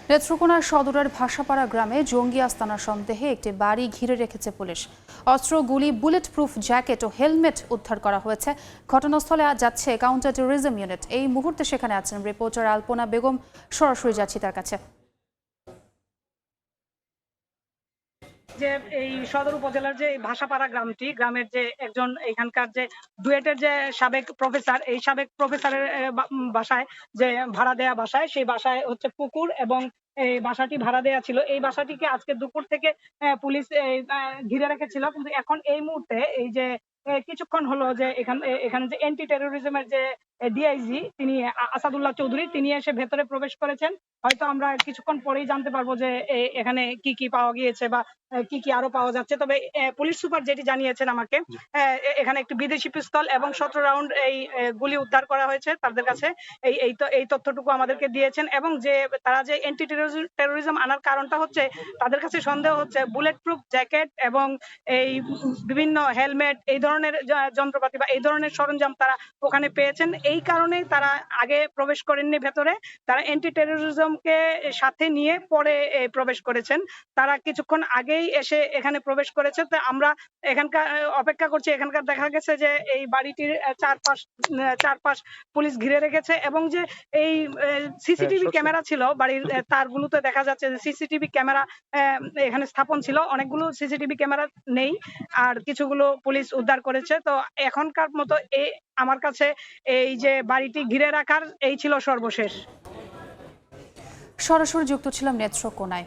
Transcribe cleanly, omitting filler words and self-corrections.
নেত্রকোনা সদরের ভাষাপাড়া গ্রামে জঙ্গি আস্তানা সন্দেহে একটি বাড়ি ঘিরে রেখেছে পুলিশ। অস্ত্র, গুলি, বুলেট প্রুফ জ্যাকেট ও হেলমেট উদ্ধার করা হয়েছে। ঘটনাস্থলে আজ যাচ্ছে কাউন্টার টেরোরিজম ইউনিট। এই মুহূর্তে সেখানে আছেন রিপোর্টার আলপনা বেগম। সরাসরি যাচ্ছি তার কাছে। যে এই সদর উপজেলার যে ভাষাপাড়া গ্রামের যে একজন এখানকার যে ডুয়েটের যে সাবেক প্রফেসর, এই সাবেক প্রফেসরের বাসায়, যে ভাড়া দেয়া বাসায়, সেই বাসায় হচ্ছে পুকুর এবং এই বাসাটি ভাড়া দেয়া ছিল। এই বাসাটিকে আজকে দুপুর থেকে পুলিশ ঘিরে রেখেছিল, কিন্তু এখন এই মুহূর্তে এই যে কিছুক্ষণ হলো যে এখানে যে এন্টি টেরোরিজমের যে ডিআইজি, তিনি আসাদুল্লাহ চৌধুরী, তিনি এসে ভেতরে প্রবেশ করেছেন। হয়তো আমরা কিছুক্ষণ পরেই জানতে পারবো যে এখানে কি কি পাওয়া গিয়েছে বা কি কি আরো পাওয়া যাচ্ছে। তবে পুলিশ সুপার যেটি জানিয়েছেন আমাকে, এখানে একটি বিদেশি পিস্তল এবং 17 রাউন্ড এই গুলি উদ্ধার করা হয়েছে তাদের কাছে। এই তথ্যটুকু আমাদেরকে দিয়েছেন। এবং যে তারা যে এন্টি টেরোরিজম আনার কারণটা হচ্ছে, তাদের কাছে সন্দেহ হচ্ছে বুলেট প্রুফ জ্যাকেট এবং এই বিভিন্ন হেলমেট, এই ধরনের যন্ত্রপাতি বা এই ধরনের সরঞ্জাম তারা ওখানে পেয়েছেন। এই কারণেই তারা আগে প্রবেশ করেননি ভেতরে, তারা এন্টি টেরোরিজমকে সাথে নিয়ে পরে প্রবেশ করেছেন। তারা কিছুক্ষণ আগেই এসে এখানে প্রবেশ করেছে। তো আমরা এখানকার অপেক্ষা করছি। এখানকার দেখা গেছে যে এই বাড়িটির চারপাশ পুলিশ ঘিরে রেখেছে এবং যে এই সিসিটিভি ক্যামেরা ছিল বাড়ির তারগুলোতে, দেখা যাচ্ছে যে সিসিটিভি ক্যামেরা এখানে স্থাপন ছিল। অনেকগুলো সিসিটিভি ক্যামেরা নেই, আর কিছুগুলো পুলিশ উদ্ধার করেছে। তো এখনকার মতো আমার কাছে এই যে বাড়িটি ঘিরে রাখার এই ছিল সর্বশেষ। সরাসরি যুক্ত ছিলাম নেত্রকোনায়।